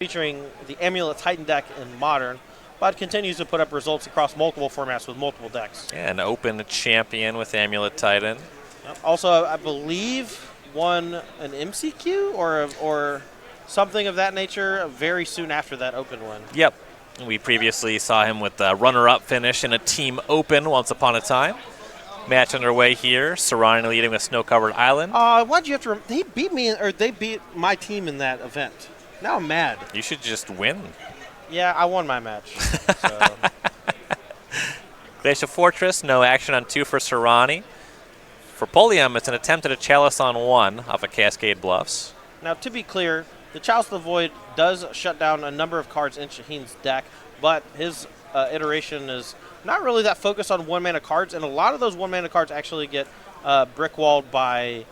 featuring the Amulet Titan deck in Modern, but continues to put up results across multiple formats with multiple decks. Yeah, an open champion with Amulet Titan. Also, I believe won an MCQ or something of that nature very soon after that open win. Yep. We previously saw him with the runner-up finish in a team open once upon a time. Match underway here. Soorani leading with Snow-Covered Island. Why'd you have to? He beat me, or they beat my team in that event. Now I'm mad. You should just win. Yeah, I won my match. So. Glacial Fortress, no action on 2 for Soorani. For Pulliam, it's an attempt at a Chalice on 1 off of Cascade Bluffs. Now, to be clear, the Chalice of the Void does shut down a number of cards in Shaheen's deck, but his iteration is not really that focused on one-mana cards, and a lot of those one-mana cards actually get brick-walled by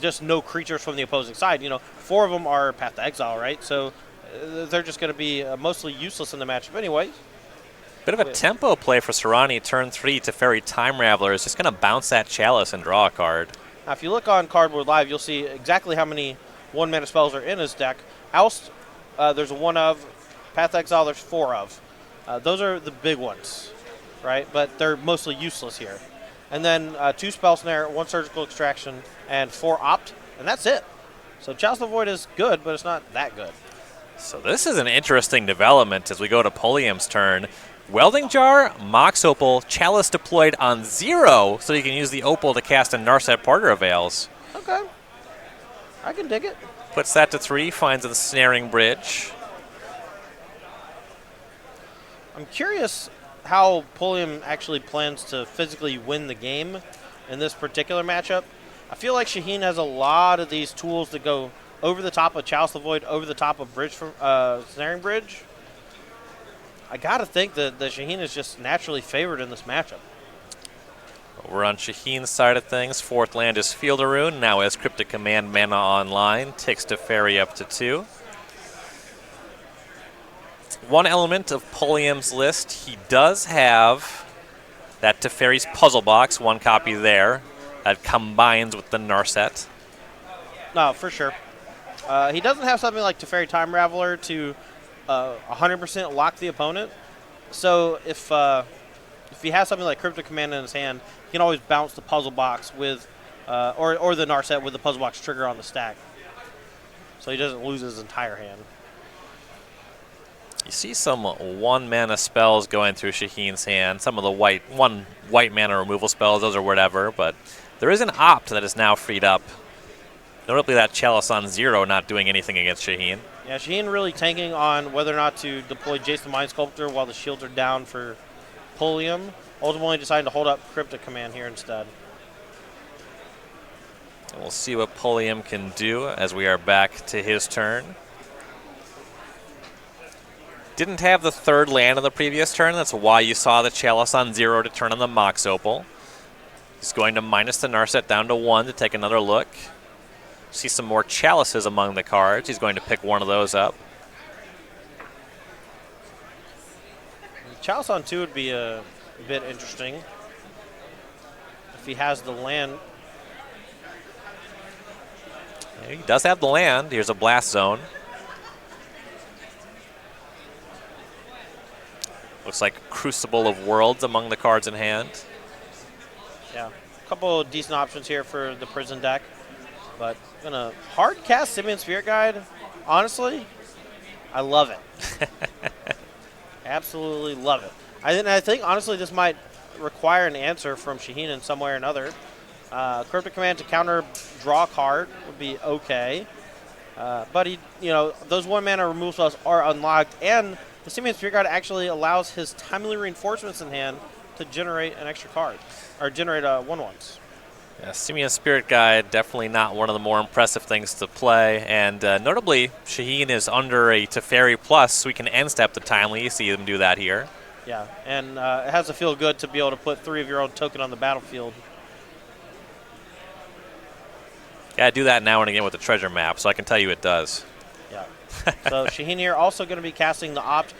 just no creatures from the opposing side. 4 of them are Path to Exile, right? So they're just going to be mostly useless in the matchup anyway. Bit of a tempo play for Soorani. Turn 3 to Fairy Time Raveler is just going to bounce that Chalice and draw a card. Now, if you look on Cardboard Live, you'll see exactly how many one-mana spells are in his deck. Oust, there's a 1 of. Path to Exile, there's 4 of. Those are the big ones, right? But they're mostly useless here. And then 2 Spell Snare, 1 Surgical Extraction, and 4 Opt, and that's it. So Chalice of the Void is good, but it's not that good. So this is an interesting development as we go to Pulliam's turn. Welding Jar, Mox Opal, Chalice deployed on 0, so you can use the Opal to cast a Narset Parter of Veils. Okay. I can dig it. Puts that to 3, finds a Snaring Bridge. I'm curious how Pulliam actually plans to physically win the game in this particular matchup. I feel like Shaheen has a lot of these tools that go over the top of Chalice of the Void, over the top of Bridge from Snaring Bridge. I gotta think that Shaheen is just naturally favored in this matchup. Over on Shaheen's side of things, 4th land is Field of Rune. Now has Cryptic Command mana online. Ticks Teferi up to 2. One element of Pulliam's list, he does have that Teferi's Puzzle Box, 1 copy there, that combines with the Narset. No, for sure. He doesn't have something like Teferi Time Raveler to 100% lock the opponent. So if he has something like Cryptic Command in his hand, he can always bounce the Puzzle Box with, or the Narset with the Puzzle Box trigger on the stack. So he doesn't lose his entire hand. You see some 1-mana spells going through Shaheen's hand. Some of the white mana removal spells, those are whatever, but there is an Opt that is now freed up. Notably that Chalice on 0 not doing anything against Shaheen. Yeah, Shaheen really tanking on whether or not to deploy Jace the Mind Sculptor while the shields are down for Pulliam. Ultimately deciding to hold up Cryptic Command here instead. And we'll see what Pulliam can do as we are back to his turn. Didn't have the 3rd land on the previous turn. That's why you saw the Chalice on 0 to turn on the Mox Opal. He's going to minus the Narset down to 1 to take another look. See some more Chalices among the cards. He's going to pick one of those up. Chalice on 2 would be a bit interesting if he has the land. He does have the land. Here's a Blast Zone. Looks like Crucible of Worlds among the cards in hand. Yeah, a couple of decent options here for the Prison deck. But gonna hard cast Simian Spirit Guide. Honestly, I love it. Absolutely love it. I think honestly this might require an answer from Shaheen in some way or another. Cryptic Command to counter draw card would be okay. But those 1-mana removal spells are unlocked, and the Simian Spirit Guide actually allows his Timely Reinforcements in hand to generate an extra card, or generate 1/1s. Yeah, Simian Spirit Guide, definitely not one of the more impressive things to play. And notably, Shaheen is under a Teferi Plus, so we can end step the Timely. You see them do that here. Yeah, and it has to feel good to be able to put 3 of your own token on the battlefield. Yeah, do that now and again with the treasure map, so I can tell you it does. Yeah. So Shaheen here also going to be casting the Opt.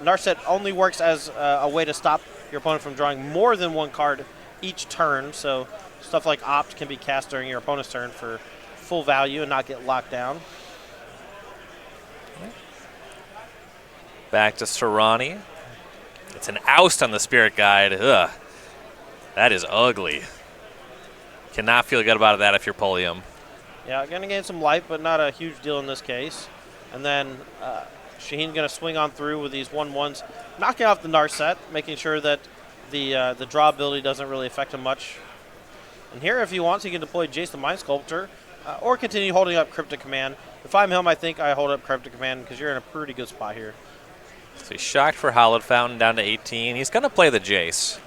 Narset only works as a way to stop your opponent from drawing more than 1 card each turn, so stuff like Opt can be cast during your opponent's turn for full value and not get locked down. Back to Soorani. It's an oust on the Spirit Guide. Ugh. That is ugly. Cannot feel good about that if you're Pulliam. Yeah, going to gain some life, but not a huge deal in this case. And then Shaheen going to swing on through with these 1-1s, knocking off the Narset, making sure that the draw ability doesn't really affect him much. And here, if he wants, he can deploy Jace the Mind Sculptor or continue holding up Cryptic Command. If I'm him, I think I hold up Cryptic Command because you're in a pretty good spot here. So he's shocked for Hallowed Fountain down to 18. He's going to play the Jace.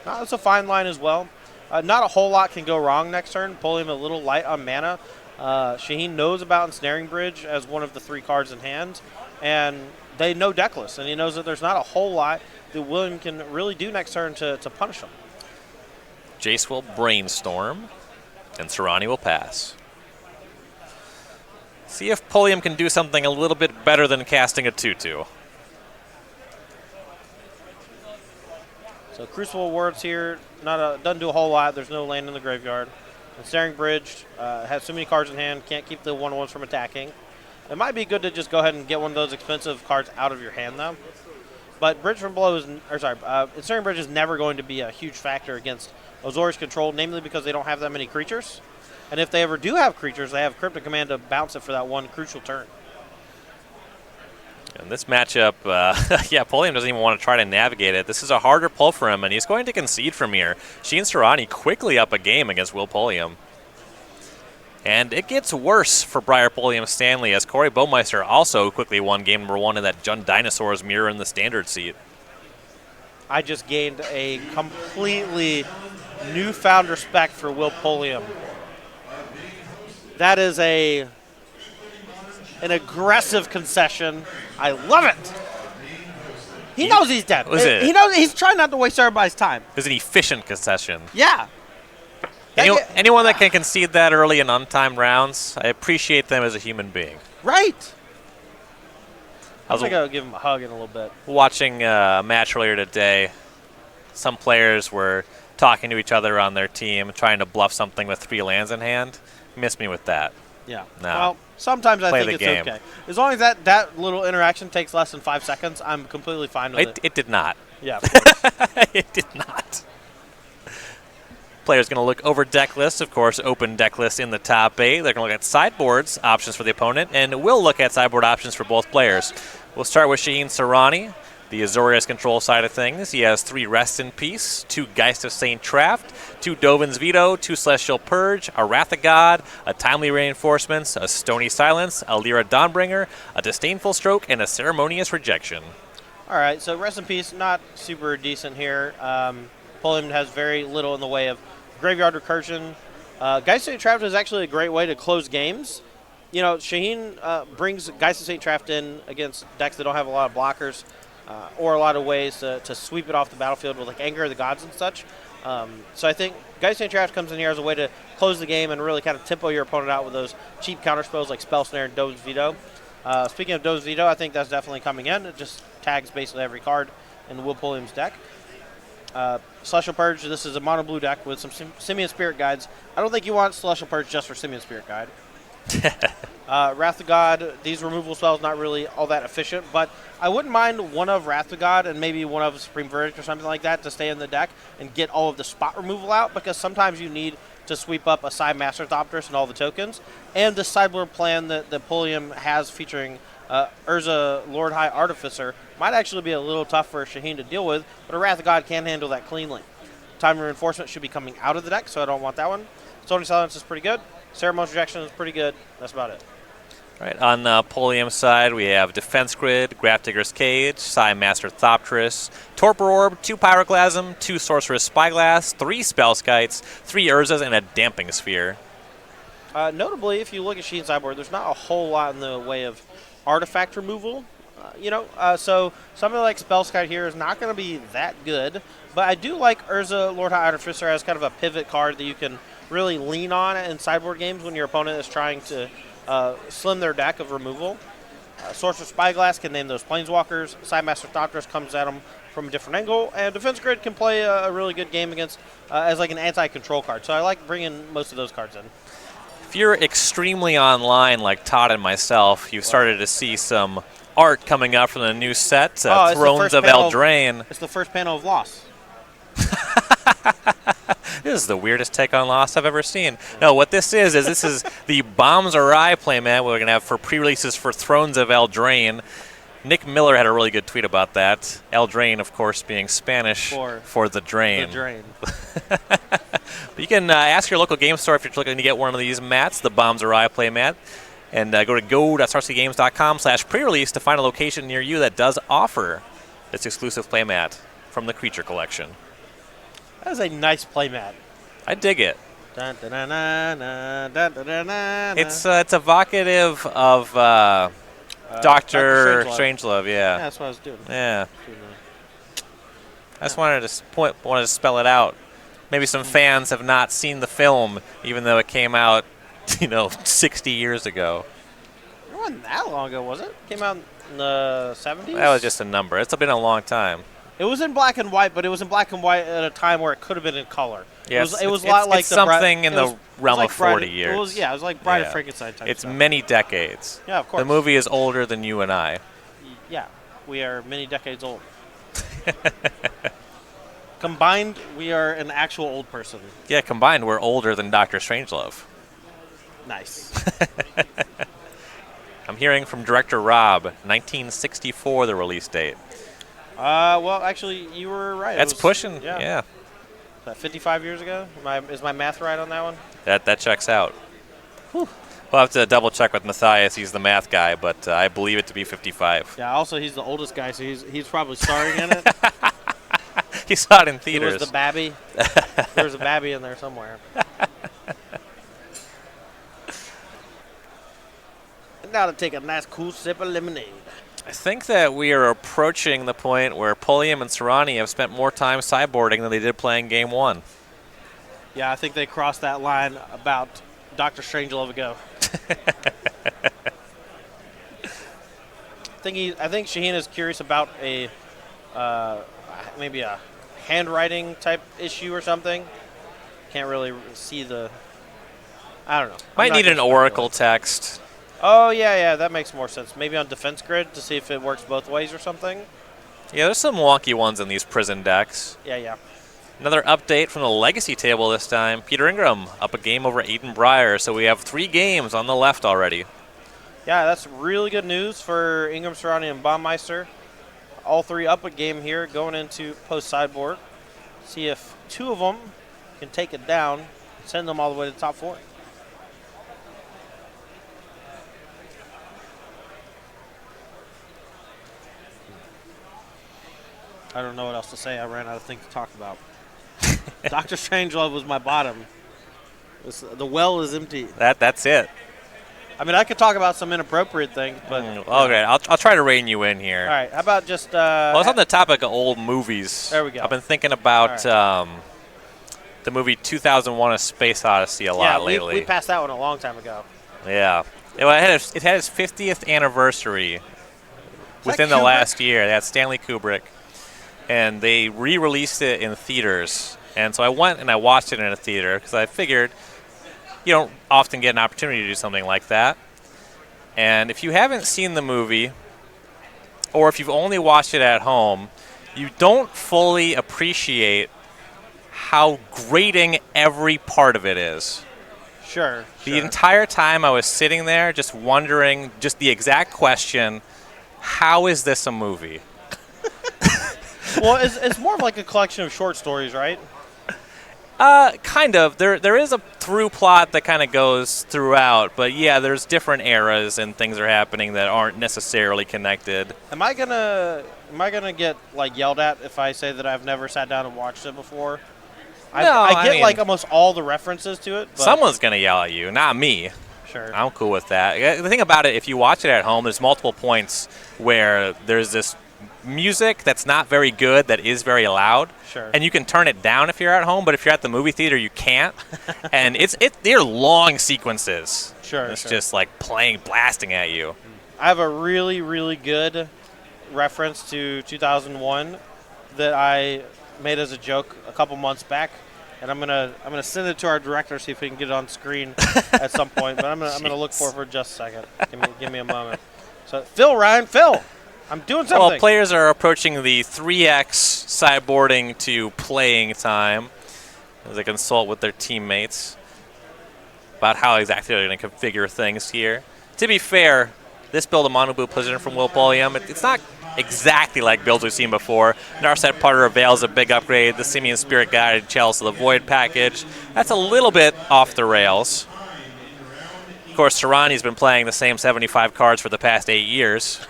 That's a fine line as well. Not a whole lot can go wrong next turn. Pulliam a little light on mana. Shaheen knows about Ensnaring Bridge as one of the 3 cards in hand, and they know Deckless, and he knows that there's not a whole lot that William can really do next turn to punish him. Jace will Brainstorm, and Soorani will pass. See if Pulliam can do something a little bit better than casting a 2-2. So Crucible Words here, doesn't do a whole lot. There's no land in the graveyard. Ensnaring Bridge has so many cards in hand, can't keep the 1-1s from attacking. It might be good to just go ahead and get one of those expensive cards out of your hand, though. But Bridge from Below Ensnaring Bridge is never going to be a huge factor against Azorius control, namely because they don't have that many creatures. And if they ever do have creatures, they have Cryptic Command to bounce it for that one crucial turn. In this matchup, yeah, Pulliam doesn't even want to try to navigate it. This is a harder pull for him, and he's going to concede from here. She and Soorani quickly up a game against Will Pulliam. And it gets worse for Brier, Pulliam, Stanley, as Corey Baumeister also quickly won game number 1 in that Jund Dinosaurs mirror in the standard seat. I just gained a completely newfound respect for Will Pulliam. That is an aggressive concession. I love it. He knows he's dead. He knows he's trying not to waste everybody's time. It was an efficient concession. Yeah. Anyone that can concede that early in untimed rounds, I appreciate them as a human being. Right. I was going to give him a hug in a little bit. Watching a match earlier today. Some players were talking to each other on their team, trying to bluff something with 3 lands in hand. Miss me with that. Yeah. No. Well, sometimes I think it's game. okay. As long as that little interaction takes less than 5 seconds, I'm completely fine with it. It did not. Yeah, of course. It did not. Player's going to look over deck lists, of course, open deck lists in the top 8. They're going to look at sideboards options for the opponent, and we'll look at sideboard options for both players. We'll start with Shaheen Soorani, the Azorius control side of things. He has 3 Rest in Peace, 2 Geist of Saint Traft, 2 Dovin's Veto, 2 Celestial Purge, a Wrath of God, a Timely Reinforcements, a Stony Silence, a Lyra Dawnbringer, a Disdainful Stroke, and a Ceremonious Rejection. All right, so Rest in Peace, not super decent here. Pulliam has very little in the way of Graveyard Recursion. Geist of Saint Traft is actually a great way to close games. You know, Shaheen brings Geist of Saint Traft in against decks that don't have a lot of blockers or a lot of ways to sweep it off the battlefield with like Anger of the Gods and such. So I think Geist of Saint Traft comes in here as a way to close the game and really kind of tempo your opponent out with those cheap counter spells like Spell Snare and Dovin's Veto. Speaking of Dovin's Veto, I think that's definitely coming in. It just tags basically every card in Will Pulliam's deck. Celestial Purge, this is a mono blue deck with some Simian Spirit Guides. I don't think you want Celestial Purge just for Simian Spirit Guide. Wrath of God, these removal spells not really all that efficient, but I wouldn't mind one of Wrath of God and maybe one of Supreme Verdict or something like that to stay in the deck and get all of the spot removal out, because sometimes you need to sweep up a side Master Thopterus and all the tokens. And the sideboard plan that Pulliam has featuring Urza Lord High Artificer might actually be a little tough for Shaheen to deal with, but a Wrath of God can handle that cleanly. Time Reinforcement should be coming out of the deck, so I don't want that one. Stony Silence is pretty good. Ceremonious Rejection is pretty good. That's about it. All right, on the Pulliam side, we have Defense Grid, Grafdigger's Cage, Psy Master Thopterus, Torpor Orb, 2 Pyroclasm, 2 Sorcerer's Spyglass, 3 Spellskites, 3 Urzas, and a Damping Sphere. Notably, if you look at Shaheen's sideboard, there's not a whole lot in the way of artifact removal. So something like Spellskite here is not going to be that good, but I do like Urza Lord High Artificer as kind of a pivot card that you can really lean on in sideboard games when your opponent is trying to slim their deck of removal. Sorcerer's Spyglass can name those Planeswalkers. Sidemaster Thopterus comes at them from a different angle, and Defense Grid can play a really good game against as like an anti-control card. So I like bringing most of those cards in. If if you're extremely online like Todd and myself, you've started to see some art coming up from the new set, Thrones of Eldraine. It's the first panel of Lost. This is the weirdest take on Lost I've ever seen. No, what this is the Bombs Awry playmat we're going to have for pre-releases for Thrones of Eldraine. Nick Miller had a really good tweet about that. Eldraine, of course, being Spanish for the drain. The drain. But you can ask your local game store if you're looking to get one of these mats, the Bombs Awry playmat, and go to go.starskygames.com/pre-release to find a location near you that does offer this exclusive playmat from the Creature Collection. That is a nice playmat. I dig it. Dun, dun, dun, dun, dun, dun, dun, dun, dun. It's evocative of Dr. Strangelove, Yeah, that's what I was doing. Yeah. I just wanted to spell it out. Maybe some fans have not seen the film, even though it came out, 60 years ago. It wasn't that long ago, was it? Came out in the 70s? That was just a number. It's been a long time. It was in black and white, but it was in black and white at a time where it could have been in color. Yes, it was a lot like something in the realm of 40 years. It was like Bride of Frankenstein type It's stuff. many decades. Yeah, of course. The movie is older than you and I. Yeah, we are many decades old. Combined, we are an actual old person. Yeah, combined, we're older than Dr. Strangelove. Nice. I'm hearing from director Rob, 1964, the release date. Well, actually, you were right. That's pushing. Yeah. That 55 years ago? Is my math right on that one? That checks out. Whew. We'll have to double check with Matthias. He's the math guy, but I believe it to be 55. Yeah. Also, he's the oldest guy, so he's probably starring in it. He saw it in theaters. He was the babby. There was a babby in there somewhere. And now to take a nice cool sip of lemonade. I think that we are approaching the point where Pulliam and Soorani have spent more time sideboarding than they did playing Game 1. Yeah, I think they crossed that line about Dr. Strangelove ago. I think Shaheen is curious about maybe a handwriting type issue or something. Can't really see the. I don't know. Might need an Oracle text. Oh, yeah, that makes more sense. Maybe on Defense Grid to see if it works both ways or something. Yeah, there's some wonky ones in these prison decks. Yeah. Another update from the Legacy table this time. Peter Ingram up a game over Aiden Brier, so we have 3 games on the left already. Yeah, that's really good news for Ingram, Soorani, and Baumeister. All 3 up a game here going into post-sideboard. See if 2 of them can take it down, send them all the way to the top 4. I don't know what else to say. I ran out of things to talk about. Dr. Strangelove was my bottom. The well is empty. That's it. I mean, I could talk about some inappropriate things, but... Okay, I'll try to rein you in here. All right, how about just... well, it's on the topic of old movies. There we go. I've been thinking about the movie 2001: A Space Odyssey a lot lately. We passed that one a long time ago. Yeah. It had its 50th anniversary within the last year. That's Stanley Kubrick. And they re-released it in theaters. And so I went and I watched it in a theater because I figured you don't often get an opportunity to do something like that. And if you haven't seen the movie, or if you've only watched it at home, you don't fully appreciate how grating every part of it is. Sure. The entire time I was sitting there just wondering just the exact question, how is this a movie? Well, it's more of like a collection of short stories, right? Kind of. There is a through plot that kind of goes throughout, but yeah, there's different eras and things are happening that aren't necessarily connected. Am I gonna get like yelled at if I say that I've never sat down and watched it before? I get like almost all the references to it. But someone's gonna yell at you, not me. Sure. I'm cool with that. The thing about it, if you watch it at home, there's multiple points where there's this music that's not very good that is very loud. Sure. And you can turn it down if you're at home, but if you're at the movie theater, you can't. And they're long sequences. Sure. It's just like blasting at you. I have a really, really good reference to 2001 that I made as a joke a couple months back, and I'm gonna send it to our director, see if we can get it on screen at some point. But I'm gonna look for just a second. Give me a moment. So Phil, I'm doing something. Well, players are approaching the 3x sideboarding to playing time as they consult with their teammates about how exactly they're going to configure things here. To be fair, this build of Mono Blue position from Will Pulliam, it's not exactly like builds we've seen before. Narset Putter avails a big upgrade. The Simian Spirit Guide, Chalice of the Void package. That's a little bit off the rails. Of course, Soorani's been playing the same 75 cards for the past 8 years.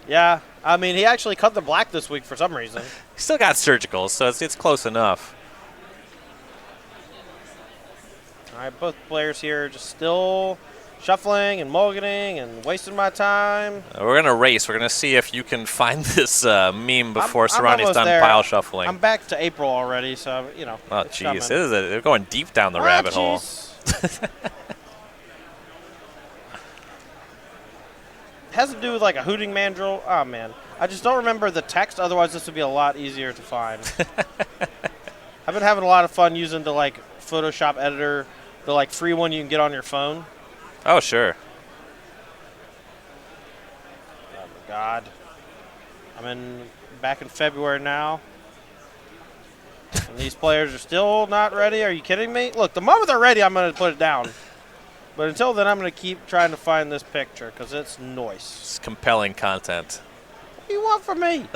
Yeah, I mean, he actually cut the black this week for some reason. He still got surgicals, so it's close enough. All right, both players here just still shuffling and mulliganing and wasting my time. We're going to race. We're going to see if you can find this meme before Soorani's done there. pile shuffling. I'm back to April already, so, you know. Oh, jeez. They're going deep down the rabbit hole. Has to do with like a hooting mandrill. Oh, man. I just don't remember the text. Otherwise, this would be a lot easier to find. I've been having a lot of fun using the like Photoshop editor, the like free one you can get on your phone. Oh, sure. Oh, my God. I'm back in February now. And these players are still not ready. Are you kidding me? Look, the moment they're ready, I'm going to put it down. But until then, I'm going to keep trying to find this picture because it's nice. It's compelling content. What do you want from me?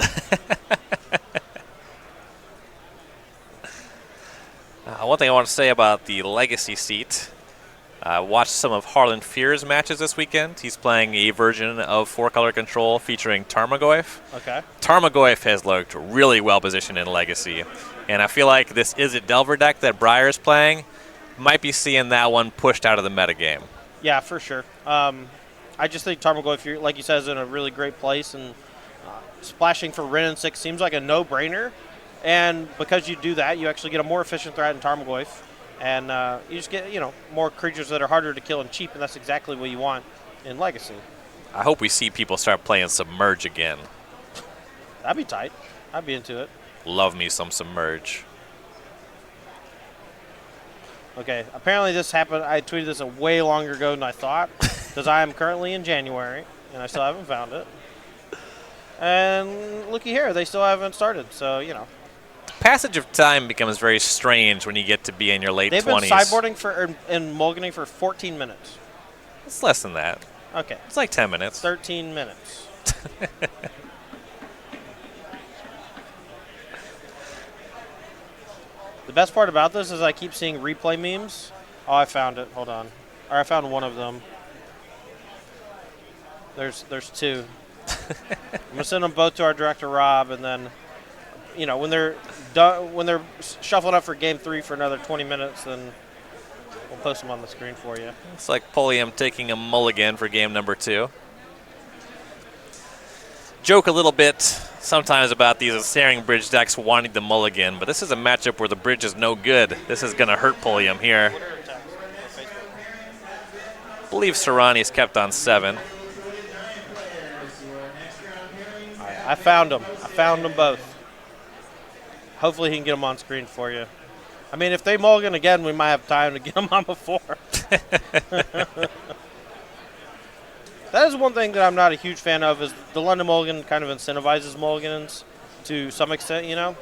One thing I want to say about the Legacy seat. I watched some of Harlan Fear's matches this weekend. He's playing a version of 4-color control featuring Tarmogoyf. Okay. Tarmogoyf has looked really well positioned in Legacy. And I feel like this Is It Delver deck that Brier is playing might be seeing that one pushed out of the metagame. Yeah, for sure. I just think Tarmogoyf, like you said, is in a really great place. And splashing for Wrenn and 6 seems like a no-brainer. And because you do that, you actually get a more efficient threat in Tarmogoyf. And you just get, more creatures that are harder to kill and cheap, and that's exactly what you want in Legacy. I hope we see people start playing Submerge again. That'd be tight. I'd be into it. Love me some Submerge. Okay, apparently this happened. I tweeted this a way longer ago than I thought, because I am currently in January, and I still haven't found it. And looky here, they still haven't started, so, Passage of time becomes very strange when you get to be in your late 20s. They've been sideboarding and mulliganing for 14 minutes. It's less than that. Okay. It's like 10 minutes. 13 minutes. The best part about this is I keep seeing replay memes. Oh, I found it. Hold on. Or I found one of them. There's two. I'm gonna send them both to our director Rob, and then, when they're done, when they're shuffling up for game 3 for another 20 minutes, then we'll post them on the screen for you. It's like Pulliam taking a mulligan for game number 2. Joke a little bit sometimes about these Searing Bridge decks wanting the mulligan, but this is a matchup where the bridge is no good. This is going to hurt Pulliam here. I believe Soorani is kept on 7. All right, I found them. I found them both. Hopefully he can get them on screen for you. I mean, if they mulligan again, we might have time to get them on before. That is one thing that I'm not a huge fan of, is the London Mulligan kind of incentivizes mulligans to some extent, Yeah,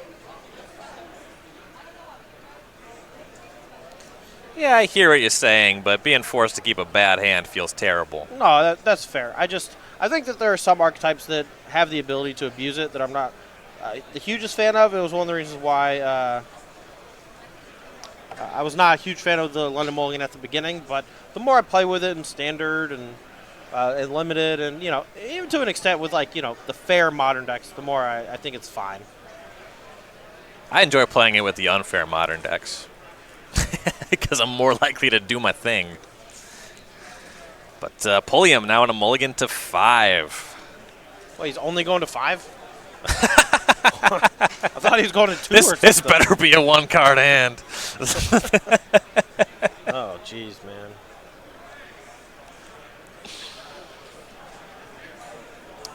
I hear what you're saying, but being forced to keep a bad hand feels terrible. No, that's fair. I think that there are some archetypes that have the ability to abuse it that I'm not the hugest fan of. It was one of the reasons why I was not a huge fan of the London Mulligan at the beginning, but the more I play with it in Standard and limited, and even to an extent with the fair modern decks, the more I think it's fine. I enjoy playing it with the unfair modern decks because I'm more likely to do my thing. But Pulliam now in a mulligan to 5. Well, he's only going to 5? I thought he was going to 2 or something. This better be a 1-card hand. Oh, jeez, man.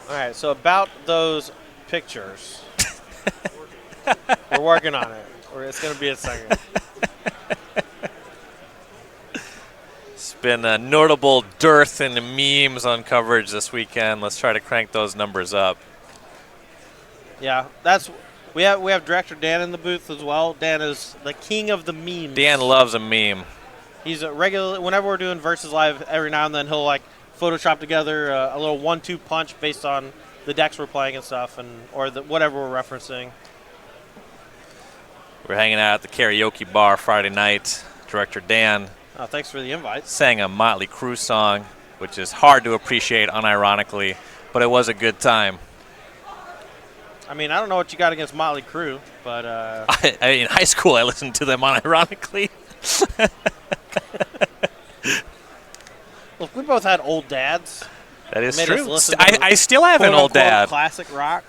All right, so about those pictures. We're working on it. It's going to be a second. It's been a notable dearth in memes on coverage this weekend. Let's try to crank those numbers up. Yeah, we have director Dan in the booth as well. Dan is the king of the memes. Dan loves a meme. He's a regular. Whenever we're doing Versus Live, every now and then he'll like Photoshop together a little 1-2 punch based on the decks we're playing and stuff, or whatever we're referencing. We're hanging out at the karaoke bar Friday night. Director Dan Thanks for the invite. sang a Motley Crue song, which is hard to appreciate unironically, but it was a good time. I mean, I don't know what you got against Motley Crue, but in high school I listened to them unironically. Look, we both had old dads. That is Made us true. listen to I still have an old dad. Classic rock.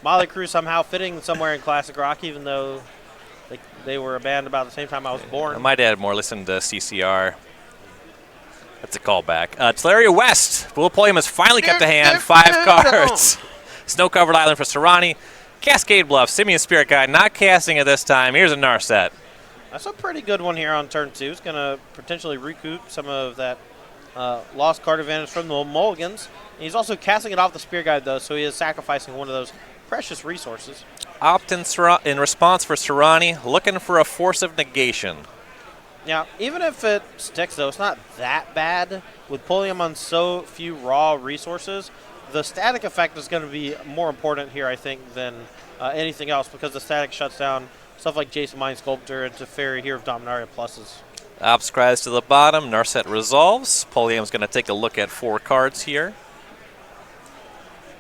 Motley Crue somehow fitting somewhere in classic rock, even though they were a band about the same time I was born. My dad more listened to CCR. That's a callback. Tularia West. Pulliam has finally kept a hand. 5 cards. Snow-covered island for Soorani. Cascade Bluff. Simeon Spirit Guide. Not casting it this time. Here's a Narset. That's a pretty good one here on turn 2. It's going to potentially recoup some of that lost card advantage from the Mulligans. And he's also casting it off the Spear Guide, though, so he is sacrificing one of those precious resources. Opt in response for Soorani, looking for a force of negation. Yeah, even if it sticks, though, it's not that bad. With Pulliam on so few raw resources, the static effect is going to be more important here, I think, than anything else, because the static shuts down stuff like Jason Mind Sculptor and Teferi here of Dominaria pluses. Ops cries to the bottom. Narset resolves. Pulliam's going to take a look at 4 cards here.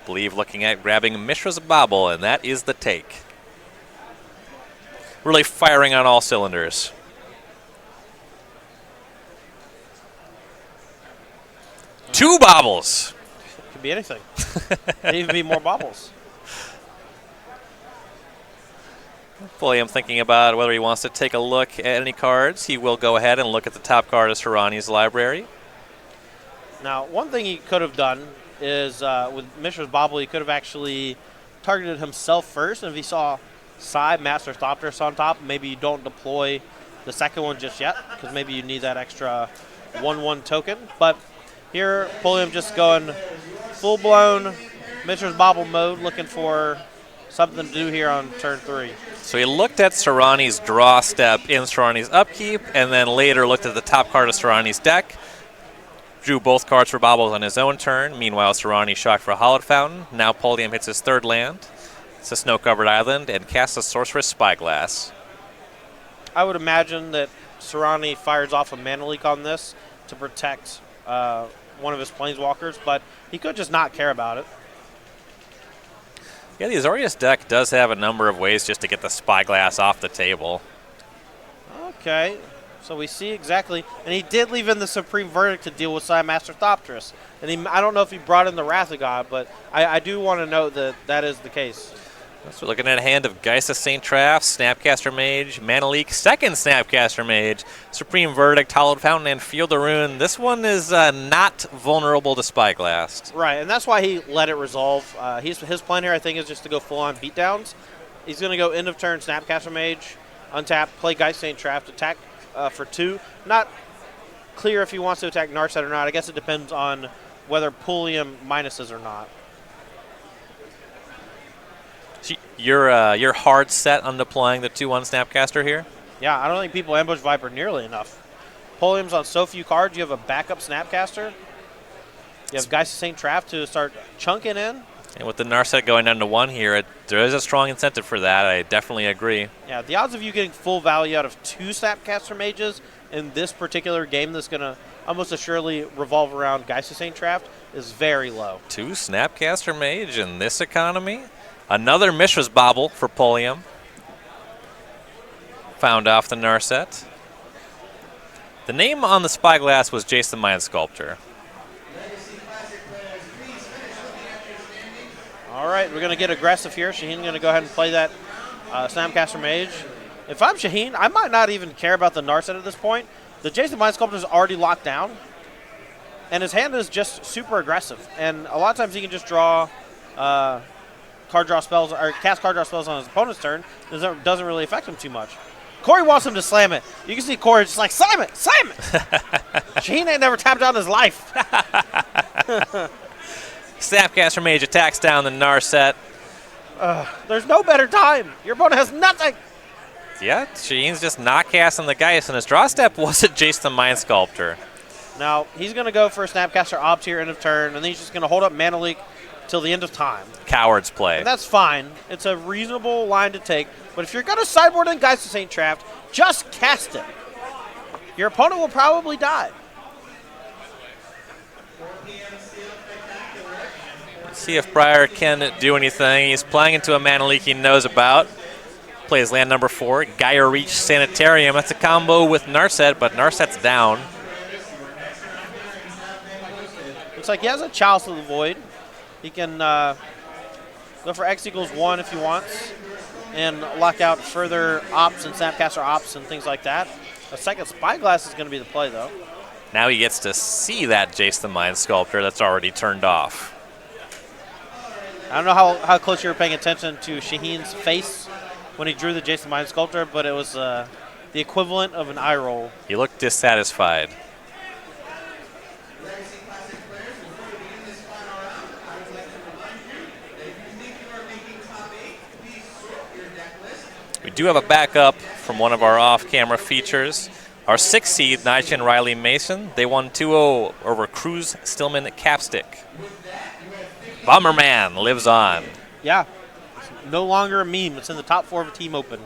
Believe looking at grabbing Mishra's Bobble, and that is the take. Really firing on all cylinders. Two bobbles. Could be anything. Could even be more bobbles. Pulliam thinking about whether he wants to take a look at any cards. He will go ahead and look at the top card of Soorani's library. Now, one thing he could have done is with Mishra's Bobble, he could have actually targeted himself first. And if he saw Psy, Master Thopterus on top, maybe you don't deploy the second one just yet, because maybe you need that extra 1/1 token. But here, Pulliam just going full-blown Mishra's Bobble mode, looking for something to do here on turn 3. So he looked at Soorani's draw step in Soorani's upkeep, and then later looked at the top card of Soorani's deck. Drew both cards for bobbles on his own turn. Meanwhile, Soorani shocked for a Hallowed Fountain. Now Pulliam hits his 3rd land. It's a snow-covered island, and casts a Sorceress Spyglass. I would imagine that Soorani fires off a Mana Leak on this to protect one of his Planeswalkers, but he could just not care about it. Yeah, the Azorius deck does have a number of ways just to get the Spyglass off the table. Okay, so we see exactly, and he did leave in the Supreme Verdict to deal with Psy Master Thopterus. And I don't know if he brought in the Wrath of God, but I do want to note that that is the case. So we're looking at a hand of Geist of St. Traff, Snapcaster Mage, Mana Leak, 2nd Snapcaster Mage, Supreme Verdict, Hallowed Fountain, and Field of Ruin. This one is not vulnerable to Spyglass. Right, and that's why he let it resolve. His plan here, I think, is just to go full-on beatdowns. He's going to go end of turn Snapcaster Mage, untap, play Geist of St. Traff, attack for 2. Not clear if he wants to attack Narset or not. I guess it depends on whether Pulliam minuses or not. You're hard set on deploying the 2/1 Snapcaster here? Yeah, I don't think people ambush Viper nearly enough. Pulliam's on so few cards. You have a backup Snapcaster. You have Geist of St. Traff to start chunking in. And with the Narset going down to 1 here, there is a strong incentive for that. I definitely agree. Yeah, the odds of you getting full value out of 2 Snapcaster Mages in this particular game that's going to almost assuredly revolve around Geist of St. Traff is very low. 2 Snapcaster Mage in this economy? Another Mishra's Bobble for Pulliam. Found off the Narset. The name on the Spyglass was Jason Mind Sculptor. All right, we're going to get aggressive here. Shaheen's going to go ahead and play that Snapcaster Mage. If I'm Shaheen, I might not even care about the Narset at this point. The Jason Mind Sculptor is already locked down, and his hand is just super aggressive. And a lot of times he can just draw card draw spells or cast card draw spells on his opponent's turn, doesn't really affect him too much. Corey wants him to slam it. You can see Corey just like, slam it, slam it. Shaheen ain't never tapped out in his life. Snapcaster Mage attacks down the Narset. There's no better time. Your opponent has nothing. Yeah, Shaheen's just not casting the Geist, and his draw step wasn't Jace the Mind Sculptor. Now, he's going to go for a Snapcaster Opt here, end of turn, and then he's just going to hold up Mana Leak till the end of time. Coward's play. And that's fine. It's a reasonable line to take. But if you're going to sideboard in Geist of St. Trapped, just cast it. Your opponent will probably die. Let's see if Brier can do anything. He's playing into a Mana Leak he knows about. Plays land number 4, Gaia Reach Sanitarium. That's a combo with Narset, but Narset's down. Looks like he has a Chalice of the Void. He can go for X equals 1 if he wants and lock out further ops and Snapcaster ops and things like that. A second Spyglass is going to be the play, though. Now he gets to see that Jace the Mind Sculptor that's already turned off. I don't know how close you were paying attention to Shaheen's face when he drew the Jace the Mind Sculptor, but it was the equivalent of an eye roll. He looked dissatisfied. We do have a backup from one of our off-camera features. Our 6th seed, Nigel Riley Mason, they won 2-0 over Cruz Stillman Capstick. Bomberman lives on. Yeah. It's no longer a meme. It's in the top 4 of a team open.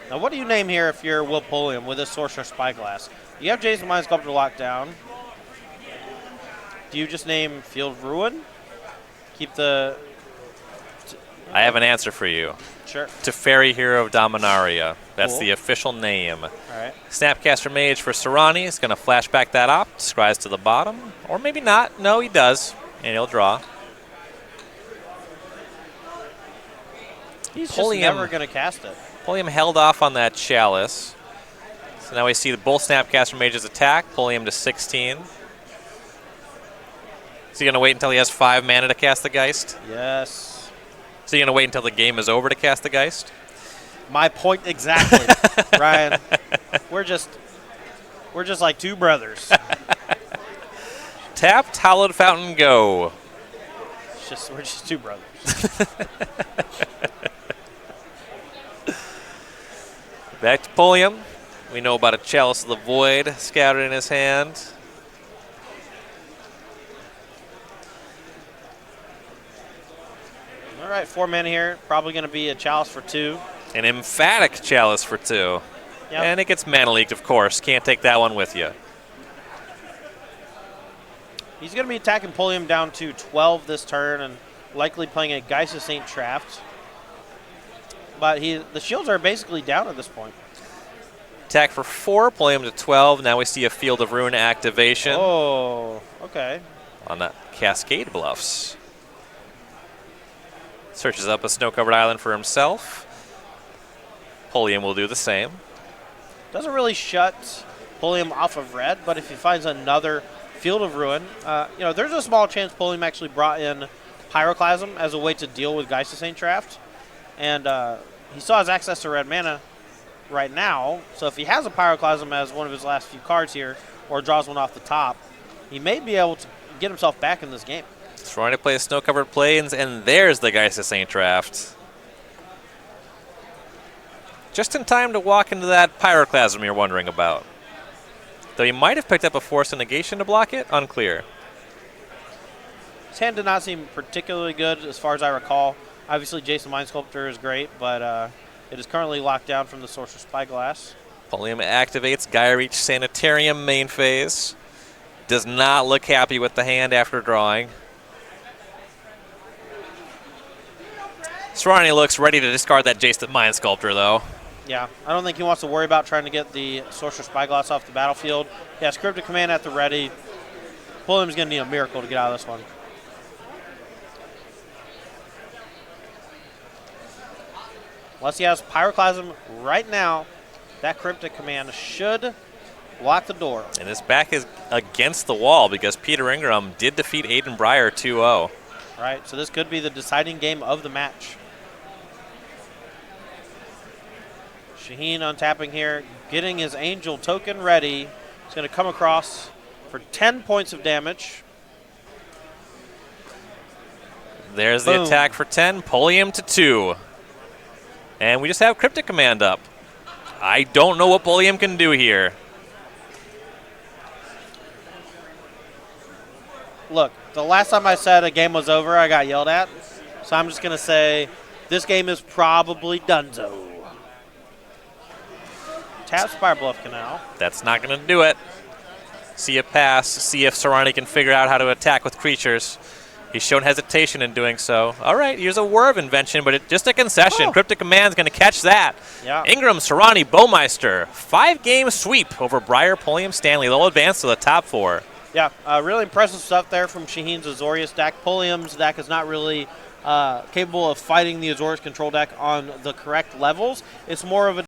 Now, what do you name here if you're Will Pulliam with this Sorcerer Spyglass? You have Jason Mind Sculptor locked down. Do you just name Field of Ruin? Keep the... I have an answer for you. Sure. Teferi Hero of Dominaria. That's Cool. the official name. All right. Snapcaster Mage for Soorani is going to flash back that op, scries to the bottom. Or maybe not. No, he does. And he'll draw. He's Pulliam, just never going to cast it. Pulliam held off on that Chalice. So now we see both Snapcaster Mages attack. Pulliam to 16. Is he going to wait until he has 5 mana to cast the Geist? Yes. So you're going to wait until the game is over to cast the Geist? My point exactly, Ryan. We're just like two brothers. Tapped, Hallowed Fountain, go. We're just two brothers. Back to Pulliam. We know about a Chalice of the Void scattered in his hand. All right, 4 mana here. Probably going to be a Chalice for 2. An emphatic Chalice for 2. Yep. And it gets mana leaked, of course. Can't take that one with you. He's going to be attacking Pulliam down to 12 this turn and likely playing a Geist of St. Traft. But the shields are basically down at this point. Attack for 4, Pulliam to 12. Now we see a Field of Ruin activation. Oh, okay. On the Cascade Bluffs. Searches up a snow-covered island for himself. Pulliam will do the same. Doesn't really shut Pulliam off of red, but if he finds another Field of Ruin, there's a small chance Pulliam actually brought in Pyroclasm as a way to deal with Geist of St. Traft. And he still has access to red mana right now, so if he has a Pyroclasm as one of his last few cards here, or draws one off the top, he may be able to get himself back in this game. Trying to play Snow-Covered Plains, and there's the Geist of St. Traft. Just in time to walk into that Pyroclasm you're wondering about. Though he might have picked up a Force of Negation to block it, unclear. His hand did not seem particularly good as far as I recall. Obviously, Jason Mind Sculptor is great, but it is currently locked down from the Sorcerer Spyglass. Pulliam activates Gaia Reach Sanitarium main phase. Does not look happy with the hand after drawing. Soorani looks ready to discard that Jace the Mind Sculptor, though. Yeah, I don't think he wants to worry about trying to get the Sorcerer Spyglass off the battlefield. He has Cryptic Command at the ready. Pulliam's going to need a miracle to get out of this one. Unless he has Pyroclasm right now, that Cryptic Command should lock the door. And his back is against the wall because Peter Ingram did defeat Aiden Brier 2-0. right? So this could be the deciding game of the match. Shaheen untapping here, getting his Angel token ready. He's going to come across for 10 points of damage. There's Boom. the attack for 10, Pulliam to 2. And we just have Cryptic Command up. I don't know what Pulliam can do here. Look, the last time I said a game was over, I got yelled at. So I'm just going to say this game is probably donezo. Tap Spire Bluff Canal. That's not going to do it. See a pass, see if Soorani can figure out how to attack with creatures. He's shown hesitation in doing so. All right, here's a Whir of Invention, but just a concession. Oh. Cryptic Command's going to catch that. Yeah. Ingram, Soorani, Baumeister. 5-game sweep over Brier, Pulliam, Stanley. They'll advance to the top 4. Yeah, really impressive stuff there from Shaheen's Azorius deck. Pulliam's deck is not really capable of fighting the Azorius control deck on the correct levels. It's more of a